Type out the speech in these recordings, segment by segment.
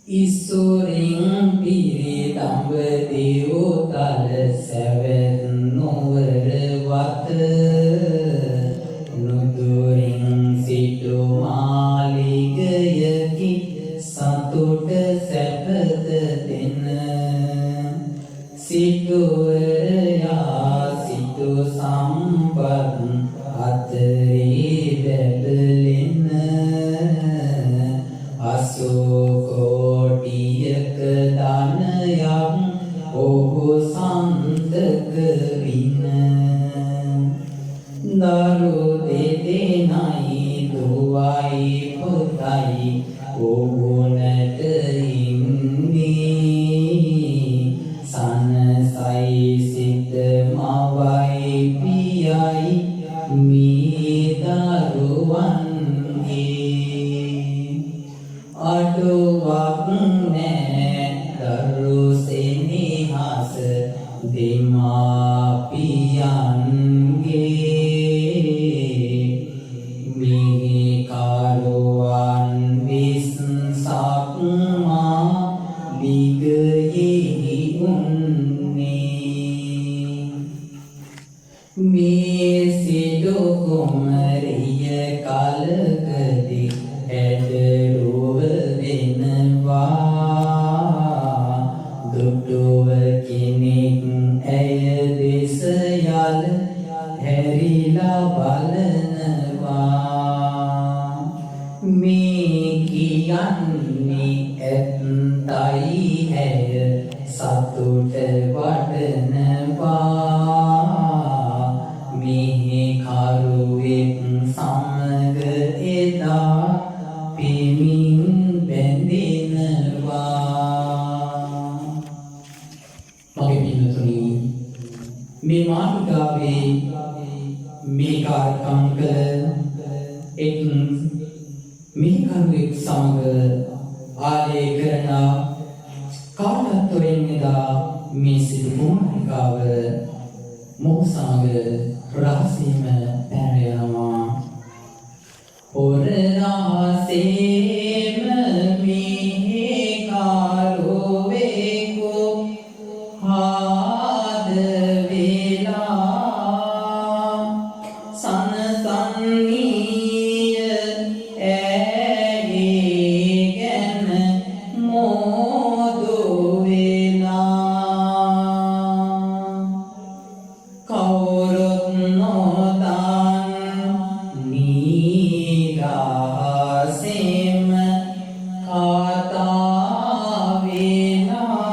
ඉස්සුරින් පිරි දඹ දේවතල සැවැත් නොවර වත නුදුරින් සිටු මාලිගයකි සතුට සැපත දෙන සිටුවරයා සිටු සම්පත් අතරේ බැබලෙන අසෝකෝටියක ධනයක් ඔහු සන්තක වින දරු දෙදෙනයි දුවයි පුතයි ඔහුනට ඉන්නේ සනසයි සිත මවයි පියයි මේ දරුවන්ගේ අඩුවක් නෑ දරු සෙනෙහස දෙමාපියන්ගේ මිහි කරුවන් විස්සක් මා දිගයෙහි උන්නේ මේ සිටු කුමරිය කලකදී ඇදරුව වෙනවා දුටුව කෙනෙක් ඇය දෙස යල හැරිලා බලනවා මේ කියන්නේ ඇත්තයි ඇය සතුට වඩනවා මෙහි කරුවෙක් සමග එදා පෙමින් බැඳෙනවා මගේ පින්නතුනි මේ මාතෘකාවේ මේ කාර්යක්‍රම කළ එක් මිහිකරුවෙක් සමග ආලේ කරන කාටත්වයෙන් එදා මේ සිදු කුමාරිකාව මොහු සමග රහසීම පැන යනවා ඔර රහසේම මිහිකරුවෙකු ආද වේලා සනසන්නීය ඇගේ ගැන මෝදු වෙලා කවුරුත් නොදන් නීරාසෙම කතා වෙලා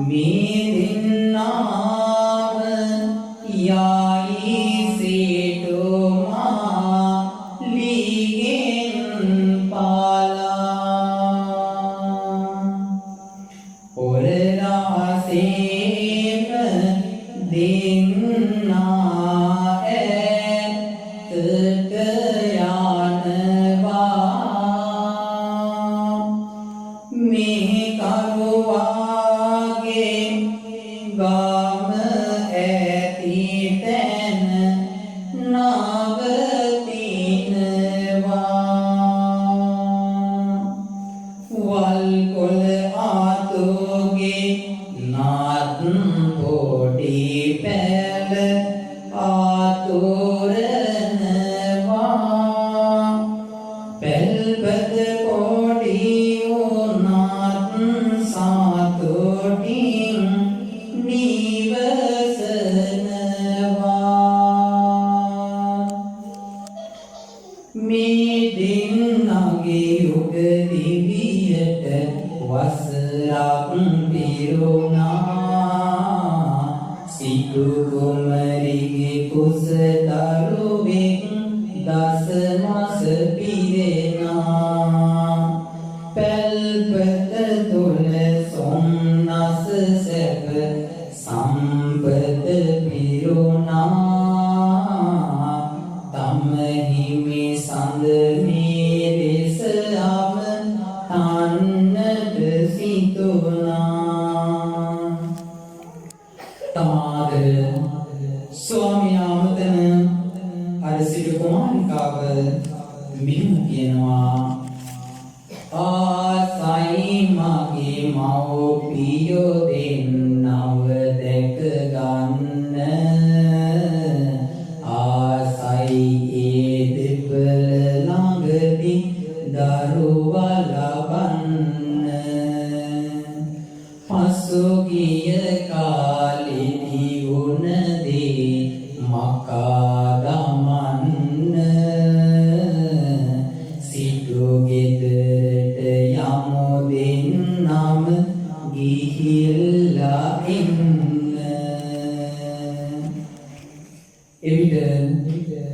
මේ දෙන්නාම යයි සිටුමා ලිගෙන් පාලා ඔර රහසේම දෙන්නා ඇතට යනවා මේ කරුවාගේ ගම ඇති තැන නවතිනවා වල්කොල ආතෝගේ නාත් පොඩි පැල ආතුරනවා පැල්පත පොඩි උනාත් සාතුටින් නිවසනවා මේ දෙන්නගේ යුග දිවියට වසරක් පිරුණා සිටු කුමරිගේ කුස දරුවෙක් දස මස පිරෙනා පැල්පත තුල සොම්නස සැප සම්පත පිරුණා තම හිමි සඳ මේ දෙස අම තන්නට සිතුනා තමාද ස්වාමියා මතන අර සිටු කුමාරිකාව මෙහෙම කියනවා ආසා මව්පියෝ දෙන්නව දැක ගන්න ආසයි ඒ දෙපළ ළඟදී දරුවා ලබන්න පසුගිය කාලෙදී වුණදී මකා දමන්න සිටු ගෙදරට යමු දෙන්නම ගිහිල්ලා ඉන්න එවිට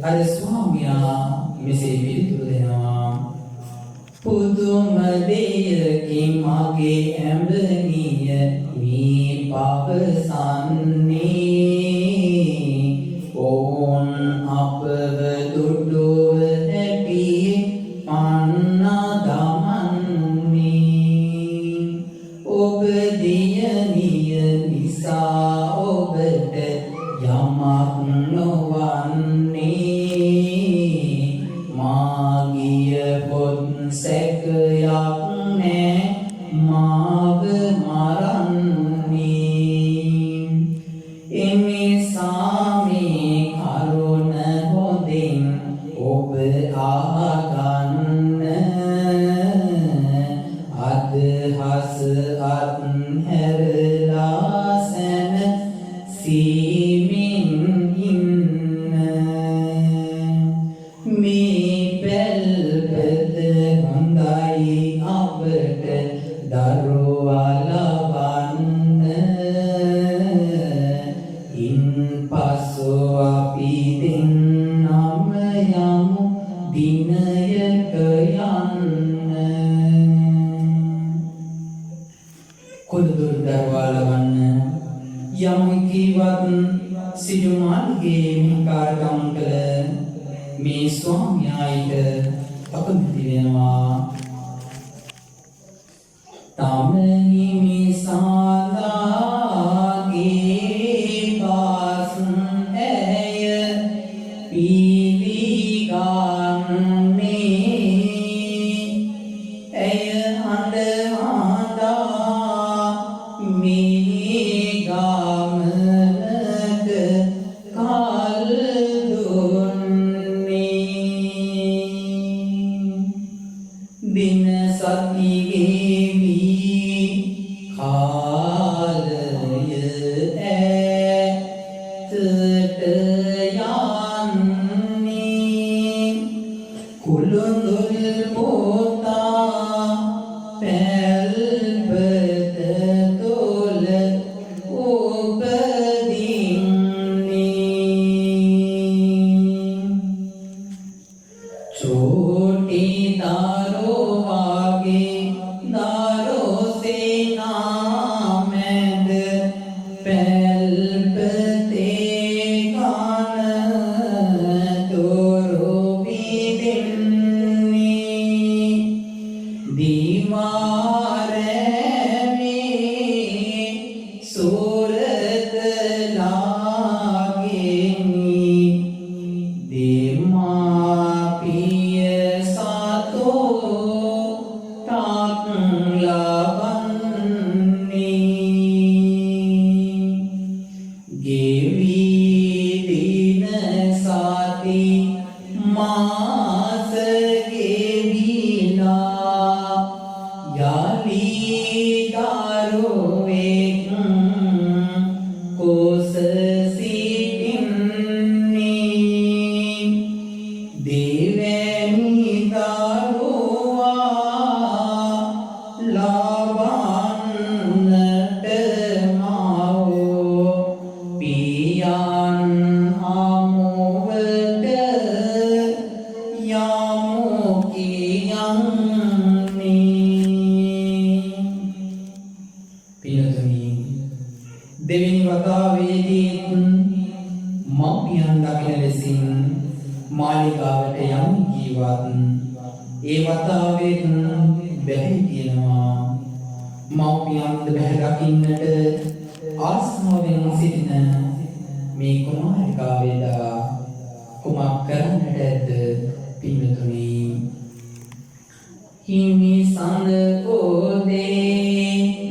අර ස්වාමියා මෙසේ පිළිතුරු දෙනවා පුදුම දෙයකින් මගේ ඇඹනිය මේ පවසන්නේ ඕන් අපව දුටුව හැටියේ පන්නා දමන්නේ ඔබ දියණිය නිසා ඔබට යමක් නොවන්නේ මාගිය පොත් සැකයක් නෑ මාව මරන්නේ එනිසා මේ කරුණ හොඳින් ඔබ ආගන්න අදහස අත්හැරලා සැනසීමෙන් ඉන්න මේ පැල්පත හොඳයි අපට දරුවා ලබන්න ඉන්පසු අපි දෙන්නම යමු දිනයක යන්න කොළදොර දරුවා ලබන්න යමු කීවත් සිටුමාගේ මිකාරකම් කළ මේ ස්වාමියාට අකමැති වෙනවා තමනි මිසාලාගේ පාස් ඇය පිළිගන්නේ ඇය හඬහඬා මේ ගමනට කල් දින සතියේ වී කාලය ඈතට යන්නේ කුළුඳුල් පොතා පැල්පත තොල උපදින්නේ චෝටි දාරෝ වාගේ දාරෝ සේනා මැද පැල්පතේ කන තොරෝ පිදෙන්නේ දීවාරේ සූරත ලාගෙනි දෙමාපිය සතෝ තාක් ලබන්නේ ගෙවි දින සති මාස ගෙවිලා යලි දරුවෙක් කුස සිටින්නේ දෙවැනි දරුවා ලබන්නට මව් පියන් හමුවට යමු කියන්නේ පියතුනි දෙවෙනි වතාවේදී මව්පියන් දකින ලෙසින් මාලිගාවට යමු කීවත් ඒ වතාවෙත් බැහැ කියනවා මව්පියන්ද බැහැ දකින්නට ආස්මාවෙන් සිටින මේ කුමාරිකාවේදා කුමක් කරන්නට ඇද්ද පින්තුනි හිමි සඳ කෝදේ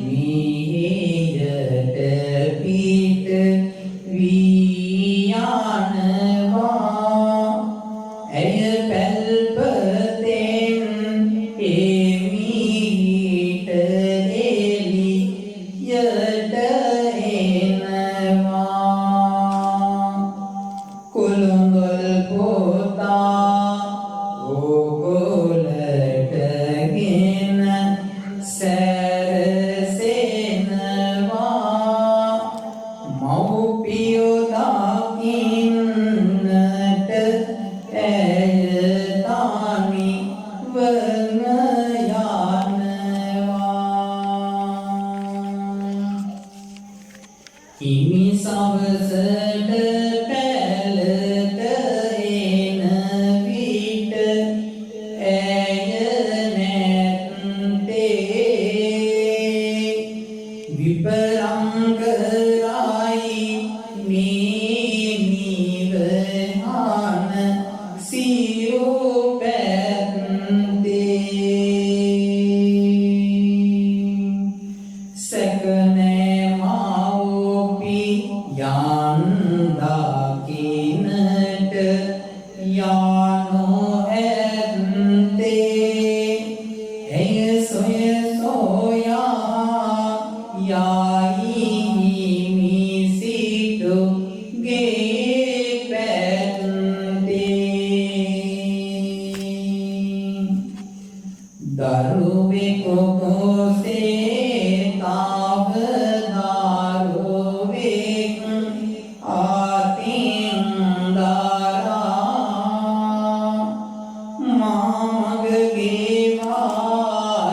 හිමි සවසට පැලට එන විට ඇය නැත්තේ විපරම් කරයි මේ නිවහන සියෝ පැත්තේ සැකනේ මව්පි යන්දා කිනට යානෝ ඇත්තේ ඇය සොය සොයා යයි මිසිතු ගේ පැත්තේ දරුවෙකු කොසේ තාව දරුවෙක් ආතින් දරා මාමගගේ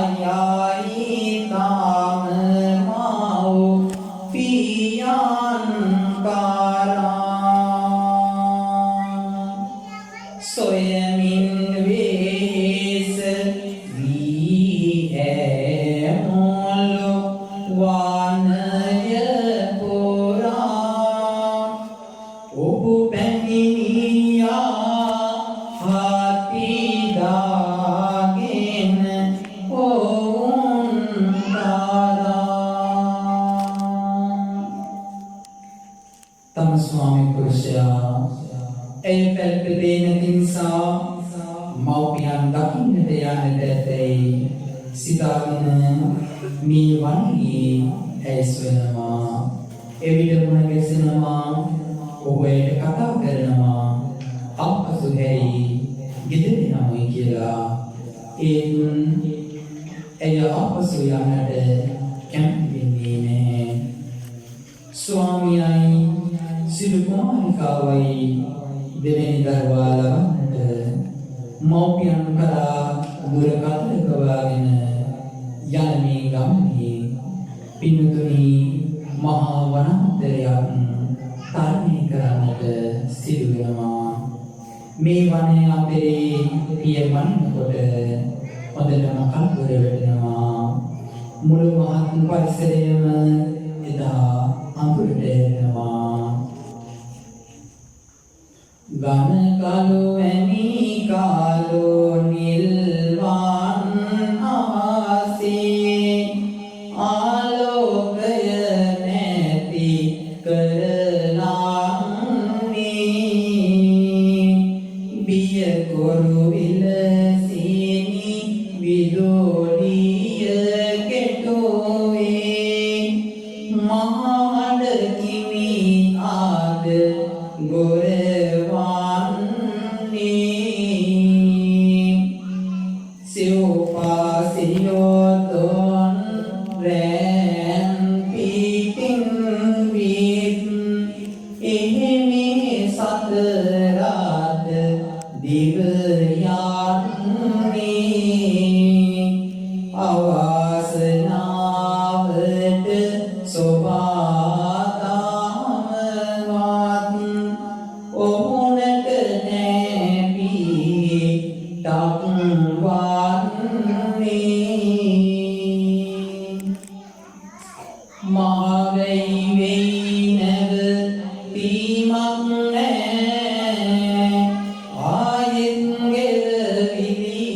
වායයි තාම මව් පියන් කරා සොයමින් වේස වී ඇමොළු වානය පුරා ඔහු පැමිණියා හති දාගෙන ඔවුන් තරා තම ස්වාමි පුරුෂයා ඇය පැල්පදේ නැති නිසා මව්පියන් දකින්නට යන්නට ඇතැයි සිතාගෙන මේ වන්ගේ ඇස් වෙනවා එවිට මුණ ගැසෙනවා ඔබට කතා කරනවා අපසු හැරි ගෙදර යමුයි කියලා ඒත් ඇය අපසු යන්නට කැමති වෙන්නේ නැහැ ස්වාමියායි සිදු කුමාරිකාවයි දෙවෙනි දරුවා ලබන්නට මව්පියන් කරා දුරකථන ගවාගෙන යන මේ ගමනේ පින්තුනි මහා වනාන්තරයක් තරණය කරන්නට සිදු වෙනවා මේ වනය අතරේ පිය වන්නකොට හොඳටම කලබල වෙනවා මුළු මහත් පරිසරයම එදා අඳුරට එනවා ගන කලු වැනි කාලු නිල්වන් ආසේ ආලෝකය නැති කරලාන්නේ බිය කොරු විලසිනි විදෝලිය කෙටුවේ මහමඩ කිමි ආද ගොරවන්නේ සිව්පාසියෝතොන් රැන් පිටින් විත් එහෙමි සතරාද දිව යන්නේ අවාසනාවට සෝපාතාමවත් ඔහුනට නැපි දක්වන්නේ මාවෙයි වෙයි නැව තීමක් නෑ ආයෙත් ගෙලවිලි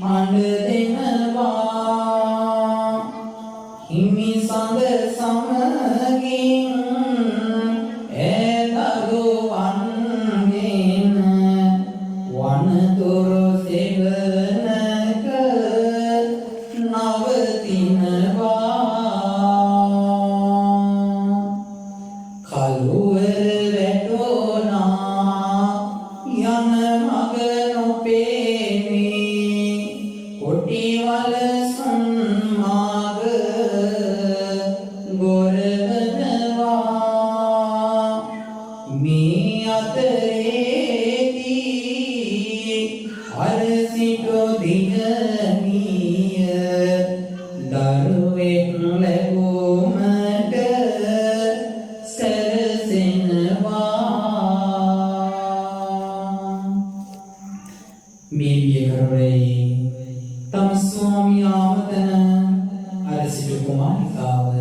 හඬ දෙනවා හිමි සඳ සමගින් ඇදරුවන්ගෙන වනතුරු සෙවනක නවතිනවා කළුවර වැටුණා යන මග නොපේනේ කොටිවල සම්මාග ගොරවනවා මේ අතරේදී අර සිටු දිගමිය දරුවෙක් ලැබුමට කුමාරිකාව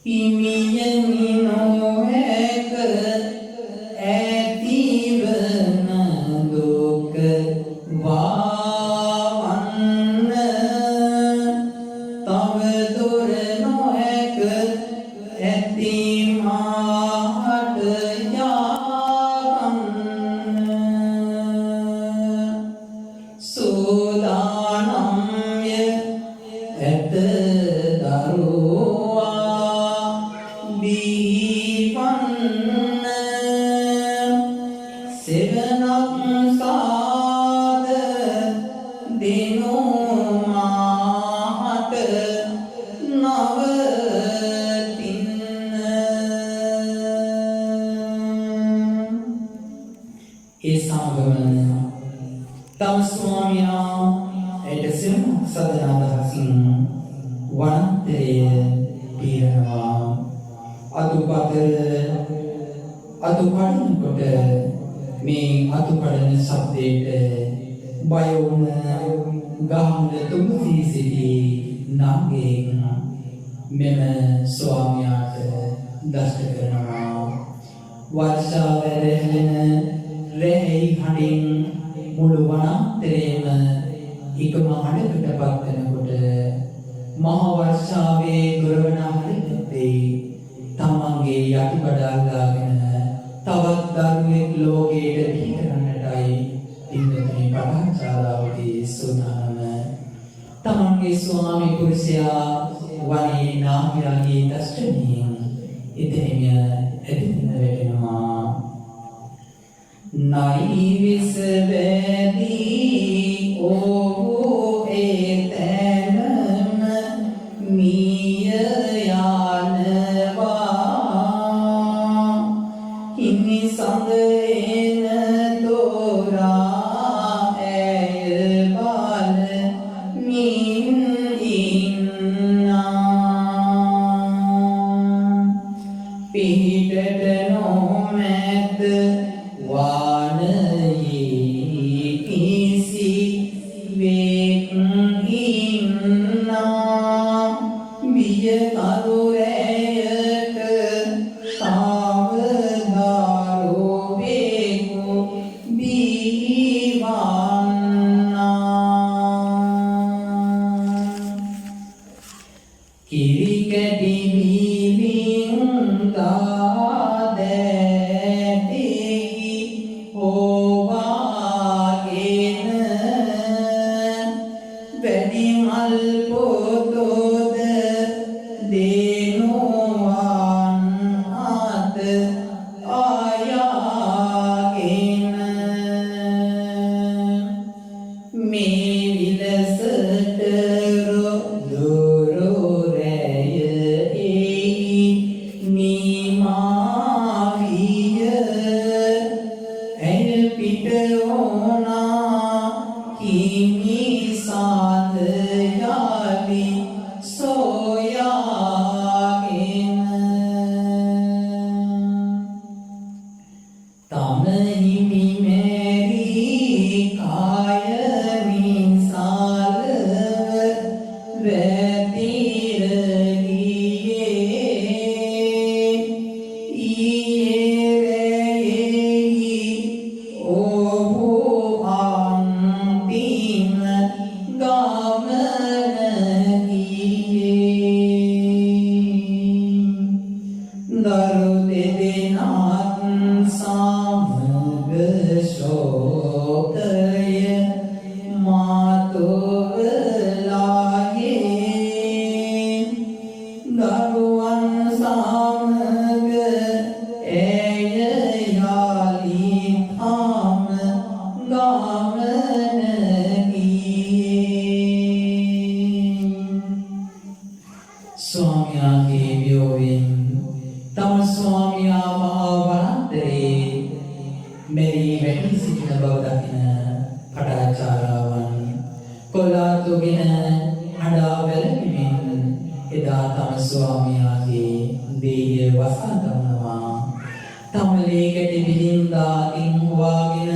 හිමියනි නොහැක ඇතිවන දුක වවන්න තව දුර නොහැක ඇති මාහට යාගන්න සෝදානම්ය ඇත දරුවා බිහිවන්න සෙවනක් සාද දෙනු මාහට නවතින්න ඒ සමගම තම ස්වාමියා ඇයට සිරුර සදන අදහසින් වනාන්තරය පිරනවා අතුපඩනකොට මේ අතුපඩන ශබ්දයට බය වුණ ගහමුල තුමුසී සිටි නාගයෙක් මෙම ස්වාමියාට දෂ්ට කරනවා වර්ෂා වැරහෙන රැහි හඬින් මුළු වනාන්තරයේම එකම හඬකට පත් වෙනකොට මහ වර්ෂාවේ ගොරවන හඬේ තමන්ගේ යටිබඩ අල්ලාගෙන තවත් දරුවෙක් ලෝකයට බිහි කරන්නටයි පින්තුනේ පටාචාරාවගේ සූදානම තමන්ගේ ස්වාමි පුරුෂයා වනේ නාගයාගේ දෂ්ටමින් එතෙම ඇදින්න වැටෙනවා නයි විස වැදී ඕ එතනම මිය යනවා හිමි සඳ එන දොරා ඇය බල මින් ඉන්නා පිහිටට නොමැත වානයේ කිසි වෙක් ඉන්නා බිය කරුරැයට තාවදාරුවෙකු බිහිවන්නා කිරි කැටි බිවින් වැඩිමල් පොතොද දෙනුවන් අත ආයාගෙන මේ විලසට දොරොරැය එයි නිමාවිය ඇය පිට ඕනා හිමි සාද යාලි සොයාගෙන තම හිමි මෙරි කායමින් සාලව වැතිර ගියේ ඊරෙහි ඔහු අන්තිම ගමන ගියේ දරු දෙදෙනාත් සමග ශෝකය මාතොවලාගේ දරුවන් සමග ඇය යාලි ආම ගමන ගියේ ස්වාමියාගේ වියෝවෙන් තම ස්වාමියා මහා වනාන්තරයේ මෙරි වැටි සිටින බව දකින පටාචාරාවන් කොලාතුගෙන අඬා වැළපෙමින් එදා තම ස්වාමියාගේ දේය වසා දමනවා තම ලේකට බිලින්දා අතින් හොවාගෙන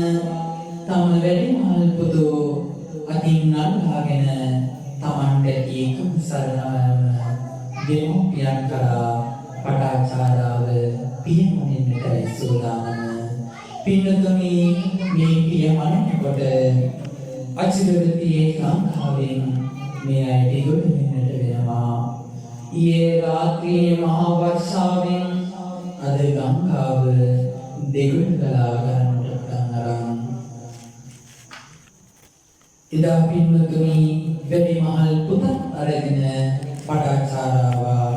තම වැඩිමහල් පුතු අතින් අල්ලාගෙන තමන්ට ඒකම සරණම දෙමෝපියන් කරා පටාචාරාව පියමනින්නට සූදානම. පින්නතුනි මේ පියමනකොට අචිරවතියේ ලංකාවෙන් මේ අයට ගොඩ වෙන්නට වෙනවා. ඊයේ රාත්‍රියේ මහා වර්ෂාවෙන් අද ගංගාව දෙගොඩ ගලා ගන්නට පටන් අරන්. එදා පින්නතුනි වැඩිමහල් පුතත් අරගෙන පටාචාරාවා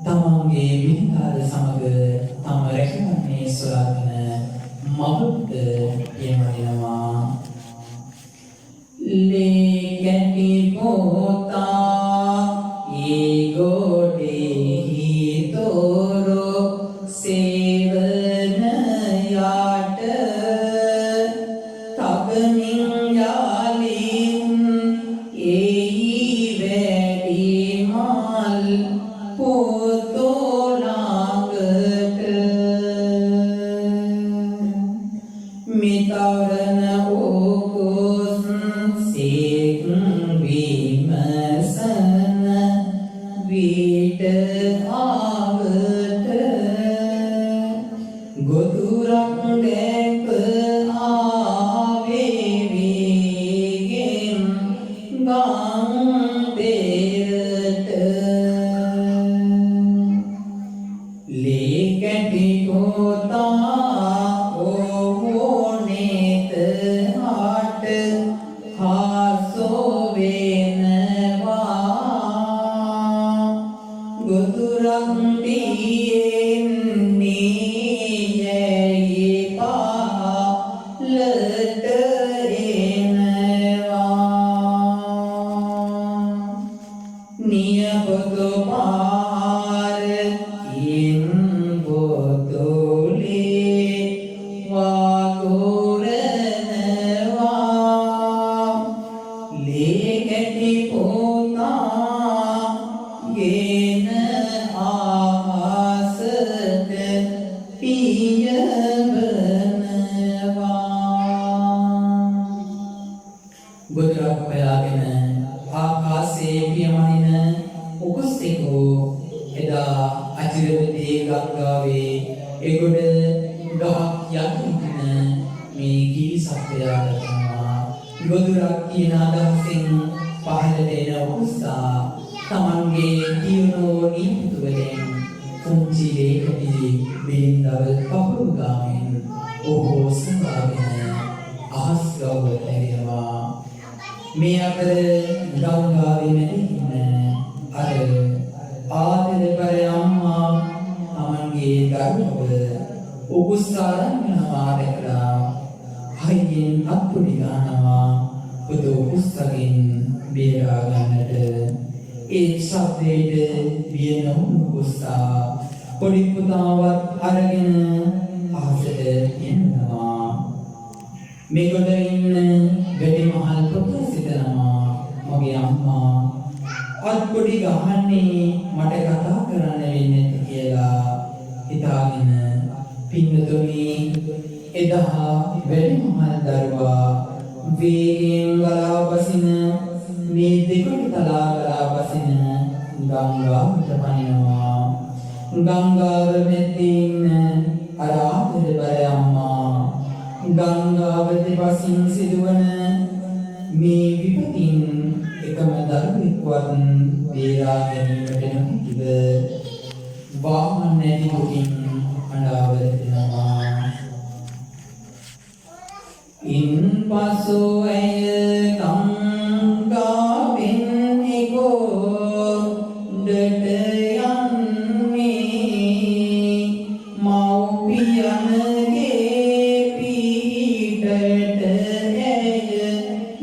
තමන්ගේ විකාර සමග තම රැකගන්නේ සොයාගෙන මවට යමනවා. ලේකැටි පොතා ඊගොඩෙහි තොරෝ සේවන යාට තබමින් යාලින් එහි වැඩි මල් පොතෝ ළඟට මිතරන ඕකොස් සේක් විමසන විට ආවට ගොදුරක් දැක ආවේ වේගෙන් ගම් දෙයට ලේකැටි පොතා ඕනේත හාට හාසෝ වෙනවා ගොදුරක් දියෙන්නේ යැයි පාලට එනවා නියපොතු පාර ඉන් බොතොලේ වාගොරනවා ලේකැටි පොතා ගෙන ආසට පියවනවා. ගොදුරක් හොයාගෙන ආකාශයේ පියමනින උකුස්සෙකෝ එදා අචිරවතී ගංගාවේ එගොඩ ගහක් යටින් මේ ගිහි සත්වයා දකිනවා. ගොදුරක් කියන අදහසින් පහළට එන උකුස්සා තමන්ගේ දියුණුව නීතිතු වලින් පුංචි ලේකටි බිරින්දව කපුරු ගාමින් ඔහු සඳාගෙන අහස් ගව්වට ඇරෙනවා. මේ අතර ගංගාවේ මැදින් අර ආදරබර අම්මා තමන්ගේ දරුවව උකුස්සාරන් යනවා දැකලා හයියෙන් අත්පොඩි ගන්නවා පුදු උකුස්සගෙන් බේරා ගන්නට. ඒ ශබ්දයට බිය නොවුණු උකුස්සා පොඩි පුතාවත් අරගෙන අහසට යනවා. මේගොල්ල ඉන්න වැඩිමහල් පුතා සිතනවා මගේ අම්මා අත්පොඩි ගහන්නේ මට කතා කරන්න වෙන්නේ කියලා හිතාගෙන පින්නතුනි එදා වැඩිමහල් දරුවා වේගෙන් ගලා බසින මේ දෙකට තලා ගලා බසින ගංගාවට පනිනවා. ගංගාව මැදින් අර ආදරබර අම්මා ගංගාව දෙපසින් සිදුවන මේ විපතින් එකම දරුවෙක්වත් බේරා ගැනීමට නොහැකිව වාමන නැති දුකින් අඬවනවා. ඉන්පසු ඇය ගංගාවෙන් එගොඩට යන්නේ මව්පියන්ගේ පිටට ඇය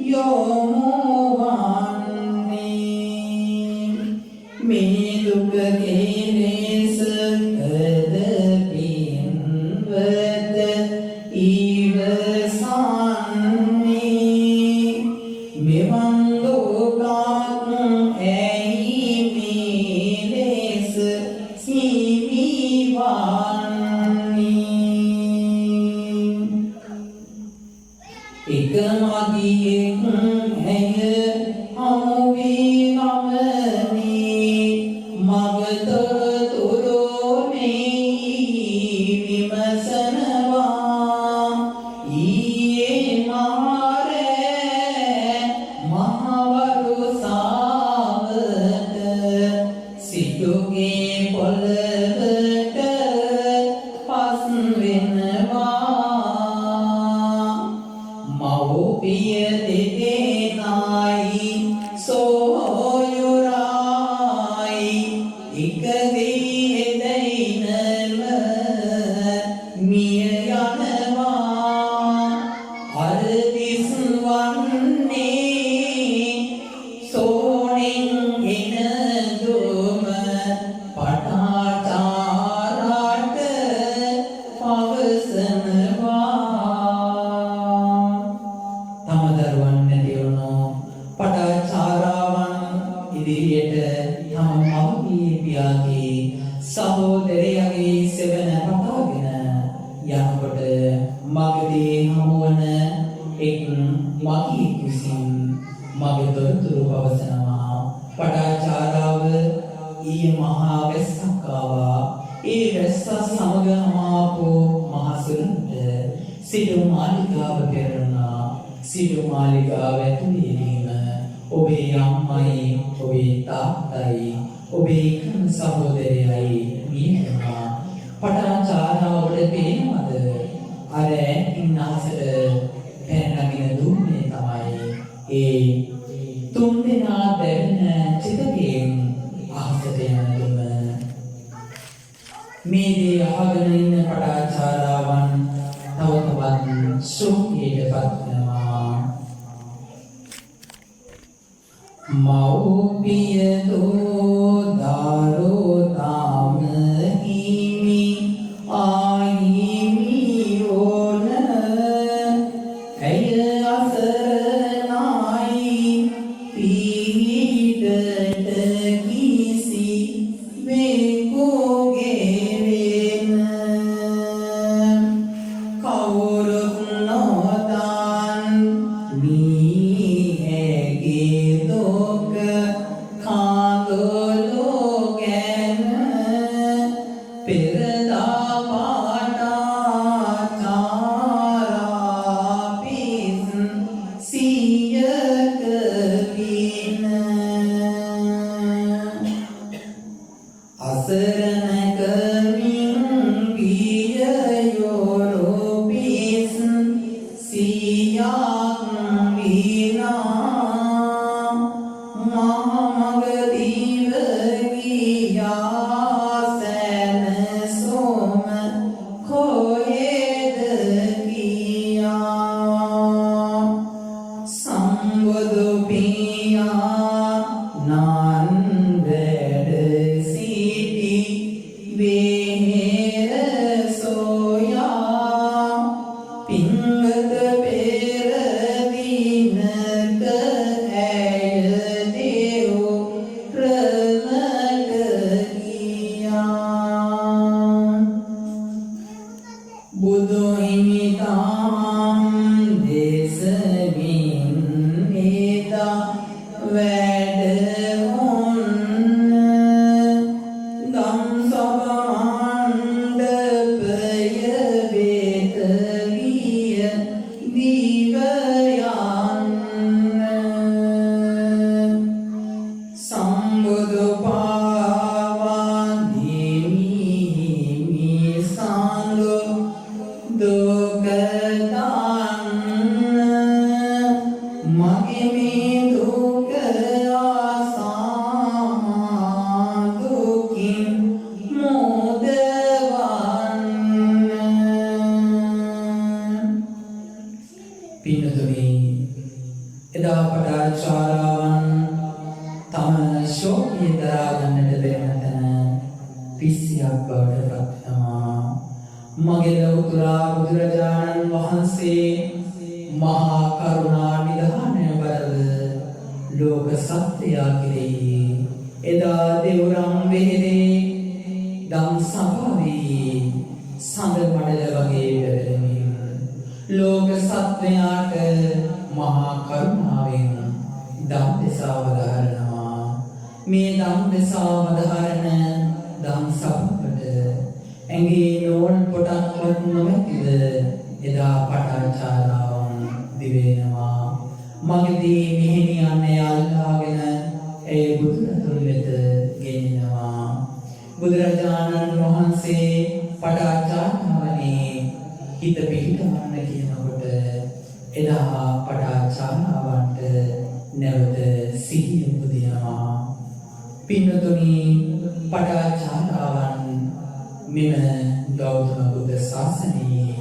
යොමු වන්නේ. මේ දුක කෙලෙස කද පින්වත ඉවසන්නේ මෙවන් දුකක් ඇයි මේ ලෙස සිවිවන්නේ. එක මගියෙක් ඇය විසින් මගේ තොරතුරු පවසනවා. පටාචාරාව ඊයේ මහා වැස්සක් ආවා. ඒ වැස්ස සමග ආපෝ මහ සුළුට සිටු මාලිගාව පෙරළුණා. සිටු මාලිගාව ඇතුළේදීම ඔබේ අම්මයි, ඔබේ තාත්තයි, ඔබේ එකම සහෝදරයයි මිය යනවා. පටාචාරාවට පේනවද? අර ඇතින් අහසට පැනනගෙන දුන්නේ තමයි ඒ තුන් දෙනා දැවෙන චිතකයෙන් අහසට යන දුම. මේ දේ අහගෙන ඉන්න පටාචාරාවන් තව තවත් ශෝකයටපත් වෙනවා. මව්පිය දෝ දාරෝ තාම හිමි ආහිමි ඕන ඇය අසරණයි පීඩට කිසි වේකෝගේ වෙන කවුරුත් නොදන් මීගේ ලෝක කාඳොලෝ ගැන පෙරදා පාටාචාරා පිස් සියක පින අසරණ කමින් පිය යෝරෝපිස් සියක් විනා මහමගදීව ගියා සැනසොම කොහෙද ගියා සම්බුදු පියා නන් වැඩ සිටි වෙහෙර සෝයා පිංගත පෙර දිනක ඇය දෙව් රමට ගියා බුදු හිමිතාම් දේශමින් එදා වැඩවුන්න දම් සභාණ්ඩපය වෙත ගිය දිවයන්න සම්බුදු පාවන්දිමි සාංගු දුකතන්න මගේ මේ දුක ආසා දුකින් මොදවන්න පින්නතුනි එදා පටාචාරාවන් තම ශෝකය දරා ගන්නට බැරි තැන පිස්සියක් බවට පත් වෙනවා. මගේ ලෞතුරා බුදුරජාණන් වහන්සේ මහා කරුණා නිධානය බරව ලෝක සත්‍යය කෙරෙහි එදා දෙවුරම් වෙහෙරේ දම් සභාවේ සඳ මඩල වගේ පැවැරෙමින් ලෝක සත්වයාට මහා කරුණාවෙන් දම් දෙසා වදාරනවා. මේ දම් දෙසා වදාරන දම් සභාවට ඇඟේ නෝන් පොටක්වත් නොමැතිව එදා පටාචාරාවන් දිවෙනවා. මගදී මෙහෙණියන් අල්ලාගෙන ඒ බුදුරදුන් වෙත ගෙනියනවා. බුදුරජාණන් වහන්සේ පටාචාරාවනේ හිත පිහිටවන්න කියනකොට එදා පටාචාරාවන්ට නැවත සිහිය උපදිනවා. පින්නතුනි පටාචාරාවන් මෙම ගෞතම බුද්ධ ශාසනයේ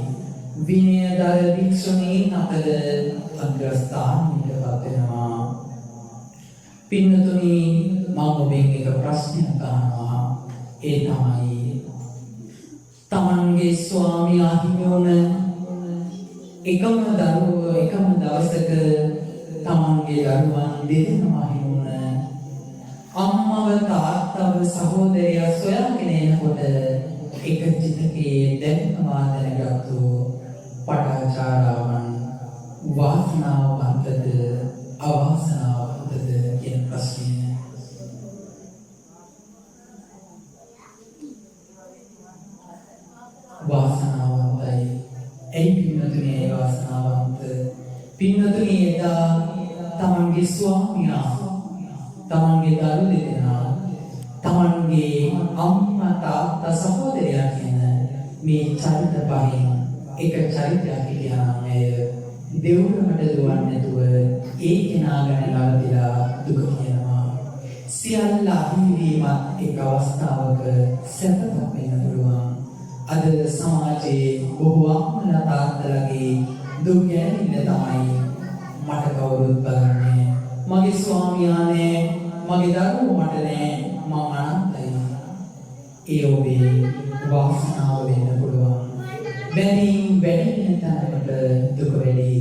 විනයදර භික්ෂුණීන් අතර අග්‍රස්ථානයට පත් වෙනවා. පින්නතුනි මම ඔබෙන් එක ප්‍රශ්නයක් අහනවා. ඒ තමයි තමන්ගේ ස්වාමියා හිමි වුණ එකම දරුවෝ එකම දවසක තමන්ගේ දරුවන් දෙදෙනා හිමි වුණ අම්මව තාත්තව සහෝදරයා සොයාගෙන එනකොට එක චිතකයේ දැනගත්තු පටාචාරාවන් වාසනාවන්තද අවාසනාවන්තද කියන ප්‍රශ්නය. වාසනාවන්තයි. ඇයි පින්නතුනේ වාසනාවන්ත? පින්නතුනේ එදා තමන්ගේ ස්වාමියා, තමන්ගේ දරු දෙදෙනා, තමන්ගේ අම්මා තාත්තා සහෝදරයා කියන මේ චරිත පහෙන් එක චරිතයක් කියනවා දෙව්රමට දුවන්නේ නැතුව ඒ කෙනා ගැන ලවදිලා දුක කියනවා. සියල්ල අහිමිවීමත් එක් අවස්ථාවක සැපතක් වෙන්න පුළුවන්. අද සමාජයේ බොහෝ අම්මලා තාත්තලාගේ දුක් ගැනීම තමයි මට කවුරුත් බලන්නේ. මගේ ස්වාමියානේ, මගේ දරුවෝ මට නෑ, මම අනාථයි. ඒ ඔබේ වාසනාව වෙන්න පුළුවන්. බැඳීම් වැඩි වෙන තරමට දුක වැඩි,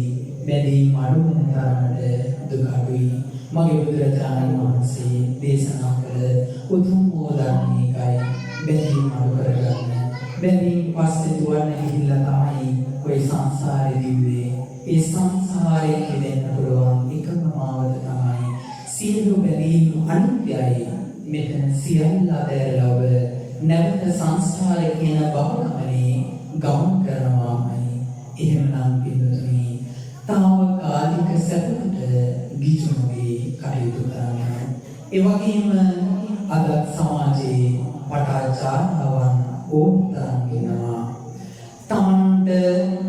බැඳීම් අඩු වෙන තරමට දුක අඩුයි. මගේ බුදුරජාණන් වහන්සේ දේශනා කළ උතුම් ධර්මයකයි බැඳීම් අඩු කරගන්න. බැඳීම් පස්සේ දුවන්න ගිහිල්ලා තමයි ඔය සංසාරේ දිව්වේ. ඒ සංසාරේ කෙරෙන්න පුළුවන් එකම මාවත තමයි සියලු බැඳීම් අනිත්‍යයි. මෙතන සියල්ල ඇදලා ඔබ නැවත සංසාරේ කියන බවගමනේ ගමන් කරනවාමයි. එහෙමනම් පිළිතුරේ තාවකාලික සැපකට ගිජු නොවේ කටයුතු කරන්න. ඒ වගේම අද සමාජයේ පටාචාරාවන් ඕනතරම් වෙනවා. තමන්ට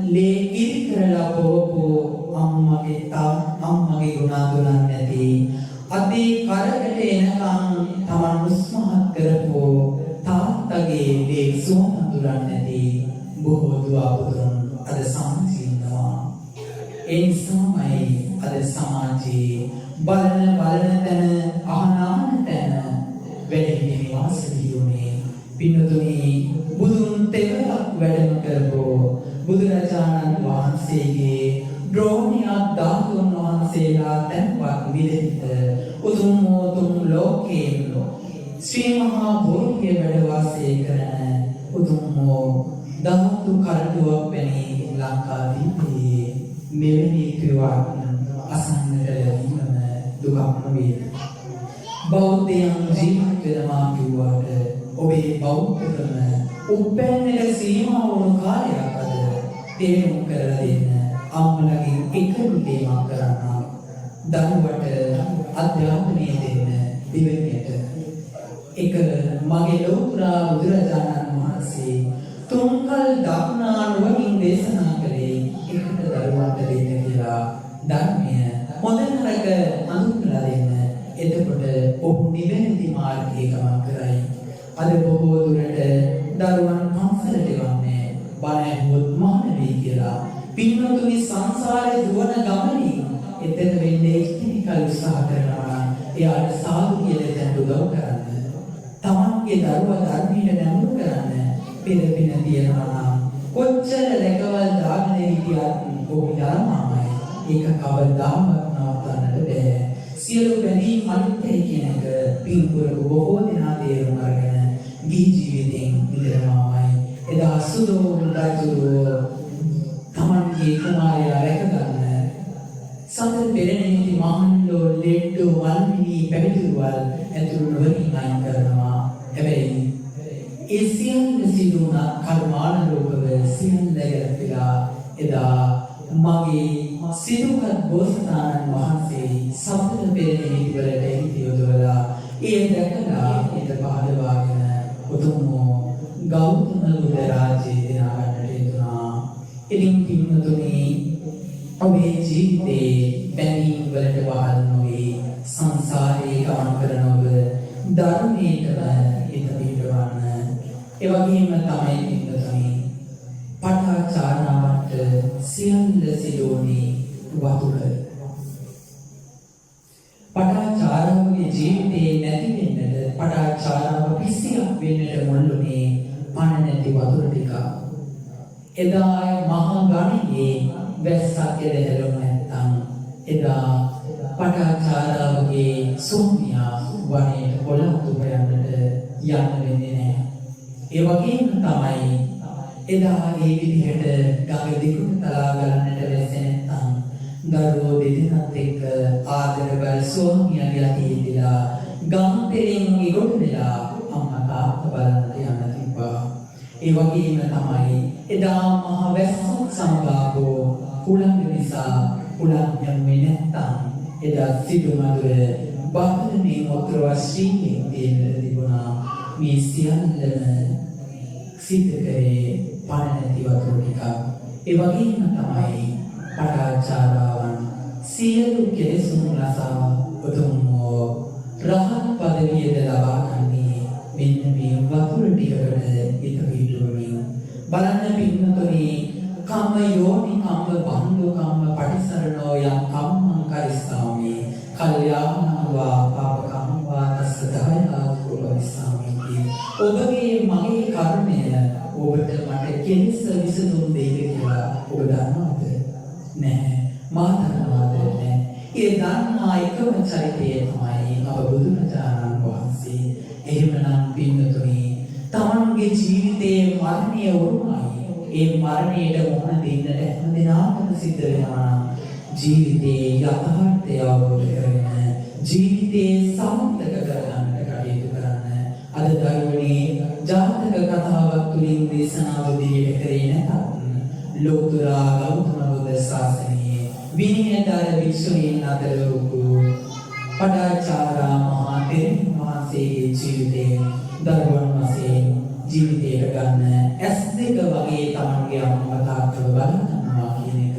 ලේ කිරි කරලා පොවපු අම්මගේ ගුණාගුණන් නැති අදී කරකට එනකම් තමන් උස්මහත් කරපු තාත්තගේ ලේ සුවඳුරන් නැති බොහෝ දුවපුතුන් අද සමාජයේ ඉන්නවා. ඒ නිසාමයි අද සමාජයේ බලන තැන අහන තැන වැඩි නිවාස දියුනේ. පින්නතුනි බුදුන් තෙවරක් වැඩම කරපෝ බුදුරජාණන් වහන්සේගේ ද්‍රෝණියක් ධාතුන් වහන්සේලා තැන්පත් විදිහට උතුම් ලෝකේ ශ්‍රී මහා බෝධිය වැඩ වාසය කරන උතුම් ධාතු කරඬුවක් වැනි ලංකාදීපේ මෙවැනි ක්‍රියාවක් අසන්නට ලැබීම දුකක් නොවේ. බෞද්ධයන් ජීවත් වෙනවා කිව්වට ඔබේ බෞද්ධකම උපැන්නට සීමා වුණු කාර්යයක් අද තේරුම් කරලා දෙන්න අම්මලගෙන් එකම දෙයක් කරන්න. දරුවට අධ්‍යාපනය දෙන්න දෙවෙනියට. එක මගේ ලෝතුරා බුදුරජාණන් වහන්සේ තුන්කල් දක්නා නුවණින් දේශනා කළේ එකට දරුවන්ට දෙන්න කියලා ධර්මය හොඳ නරක අඳුන්වලා දෙන්න. එතකොට ඔහු නිවැරදි මාර්ගයේ ගමන් කරයි. අද බොහෝ දුරට දරුවන් පන්සලට යන්නේ බණ ඇහුවොත් මහාන වෙයි කියලා. පින්වතුනි සංසාරේ දුවන ගමනේ එතන වෙන්නේ ඉතිරිකල් උත්සාහ කරනවා. එයාට සාදු කියලා දැන් උදව් කරන්න. තමන්ගේ දරුවා ධර්මයට නැඹුරු කරන්න පෙරපින තියනවා. කොච්චර ලැකවල් දාගෙන හිටියත් ඔහු ධර්මමයි. ඒක කවදාවත් නවත්තන්නට බෑ. සියලු බැඳීම් අනිත්‍යයි කියන එක පින්පුරක බොහෝ දෙනා තේරුම් අරගෙන ගිහි ජීවිතෙන් මිදෙනවාමයි. එදා සුදෝ රජු තමන්ගේ කුමාරයා රැකගන්න සතර පෙරණිති මහන්ලෝ ලෙඩ්ඩෝ වල්මිනි පැවිදිවල් ඇතුළු නොවනින් අයින් කරනවා. හැබැයි ඒ සියල්ල සිදුවන කර්මාන රූපව සියල්ල ගැලපිලා එදා මගේ සිදුහත් බෝසතාණන් වහන්සේ සතර පෙරණිති වලට හිතියොදවලා ඒ දැකලා ඊට පහදවාගෙන උතුම් ගෞතම බුද්ධ රාජ්‍යය දිනාගන්නට යෙදුනා. ඉතින් පින්වතුනි ඔබේ ජීවිතේ බැඳීම් වලට වහල් නොවේ. සංසාරේ ගමන් කරන ඔබ ධර්මයටම හිත පිහිටවන්න. ඒ වගේම තමයි පින්වතුනි පටාචාරාවට සියල්ල සිදුවන්නේ වතුර. පටාචාරාවගේ ජීවිතේ නැති වෙන්නට පටාචාරාව පිසියක් වෙන්නට මුල්ුනේ පණ නැති වතුර ටික. එදා මහා ගණයේ වැස්සක් එදහැරුණ නැත්තම් එදා පටාචාරාවගේ සෝමියා වනයේ කොළඹ යන්නට යන්න වෙන්නේ නැහැ. ඒ වගේම තමයි එදා ඒ විදිහට ගඟ දිගට තලා ගලන්නට වෙන්නේ නැත්තම් දරුවෝ දෙදෙනාත් එක්ක ආදරබර ස්වාමියාගේ අතේ ඉඳලා ගම්පෙරෙන් ඉගොඩ වෙලා අම්මා තාත්තා බලන්නට යන්න තිබ්බා. ඒ වගේම තමයි එදා මහ වැස්සක් සමගාපෝ හුළඟ නිසා හුළං යන්නේ නැත්තම් එදා සිටුමදුර බාහිරේ වතුර වශයෙන් තියෙන තිබුණා. මේ සියල්ලම සිද්ධ කරේ පණ නැති වතුර ටිකක්. ඒ වගේම තමයි පටාචාරාවන් සියලු කෙලෙසුන් නසා උතුම්ෝ රහත් පදවියද ලබා ගන්නේ මෙන්න මේ වතුර ටිකකට හිත පිටුවමින්. බලන්න පින්නතොනි කම්ම යෝනි කම්ම බන්දු කම්ම පටිසරණෝ යම් කම්මං කරිස්සාමි කල්යාණවා පාපකම්වා තස්ස දහයා කුලවිස්සාමි. ඔබගේ මගේ කර්මය ඔබට මට කෙලෙස් විසඳුම් දෙයිද කියලා ඔබ දන්නවද? නැහැ. මා දන්නවද? නැහැ. ඒ දන්නා එකම චරිතය තමයි අප බුදුරජාණන් වහන්සේ. එහෙමනම් පින්නතුනි තමන්ගේ ජීවිතයේ මරණය වුණායි. ඒ මරණයට මුහුණ දෙන්නට හැම දිනකටම සිද්ධ වෙනවා. ජීවිතයේ යථාර්ථය අවබෝධ කරගෙන ජීවිතේ සාර්ථක කරගන්නට කටයුතු කරන්න. අද දරුවනේ ජාතක කතාවක් තුලින් දේශනාව දෙයට කරේ නැතත් ලෝතර ගෞතම බුද්ධ ශාසනයේ විනයතර වික්ෂුණීන් අතර වූ පඩාචාරා මහා තෙරුන් වහන්සේගේ ජීවිතේ දරුවන් වශයෙන් ජීවිතයට ගන්න S2 වගේ තමන්ගේ අම්මා තාත්තව බලනවා කියන එක.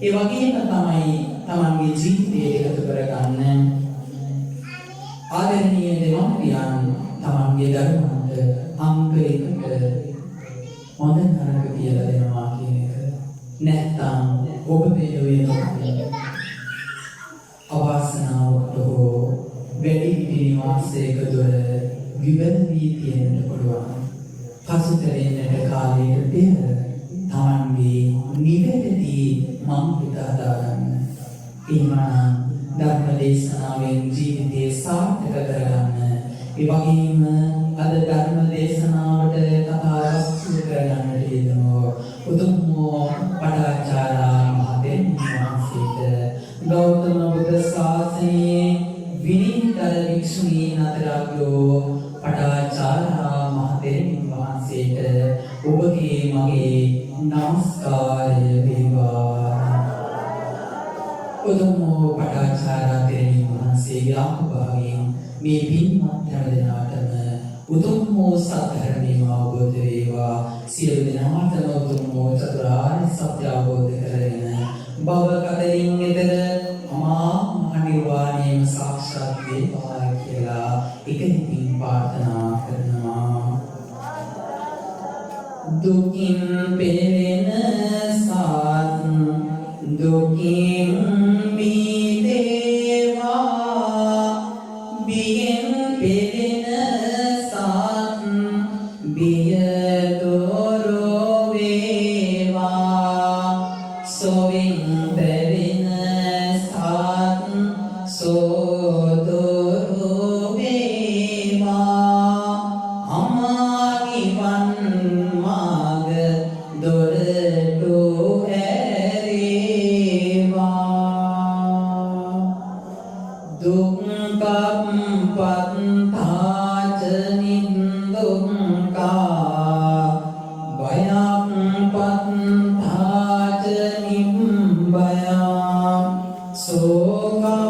ඒ වගේම තමයි තමන්ගේ ජීවිතයට එකතු කරගන්න ආදරණීය දෙමව්පියන් තමන්ගේ දරුවන්ට අංක 1කට හොඳ නරක කියලා දෙනවා කියන එක. නැත්තම් ඔබ වේදනාවේ අවාසනාවට හෝ වැඩි නිවාසයක දොර විවර වී තියෙන්නට පුළුවන්. පසුතැවෙන්නට කාලයට පෙර තමන්ගේ නිවැරදි මං පිට හදාගන්න. එහෙමනම් ධර්ම දේශනාවෙන් ජීවිතේ සාර්ථක කරගන්න. ඒ වගේම අද ධර්ම දේශනාවට කතා රැස් කරගන්නට යෙදෙනවා උතුම් පඩාචාරා මහතෙරුන් වහන්සේට ගෞතම බුද්ධ ශාසනයේ විනීතර වික්ෂුණීන් අතරාග්‍රෝ පඩාචාරා මහතෙරුන් වහන්සේට ඔබගේ මගේ නමස්කාරය වේවා. උතුම් පඩාචාරා තෙරුන් වහන්සේගේ ආභාවයෙන් මේ පින්වත් හැමදෙනාටම උතුම් සත්‍යධර්මය අවබෝධ වේවා. සියලු දෙනාටම උතුම් චතුරාර්ය සත්‍ය අවබෝධ කරගෙන භව කතරින් එතර අමා මහ නිර්වාණයම සාක්ෂාත් වේවා කියලා එකනින් ප්‍රාර්ථනා කරනවා. දුකින් පෙළෙන සාත් දුකින් මිදේවා බියෙන් පෙළෙන සාත් බිය දොරෝ වේවා සොවින් පෙළෙන සාත් සෝදොරෝ වේවා අමානිවන් මාග දොරටු ඇරේවා දුක්ඛම් පත්තාච නින්දුක්ඛා භයං පත්තාච නිබ්බයං සෝකං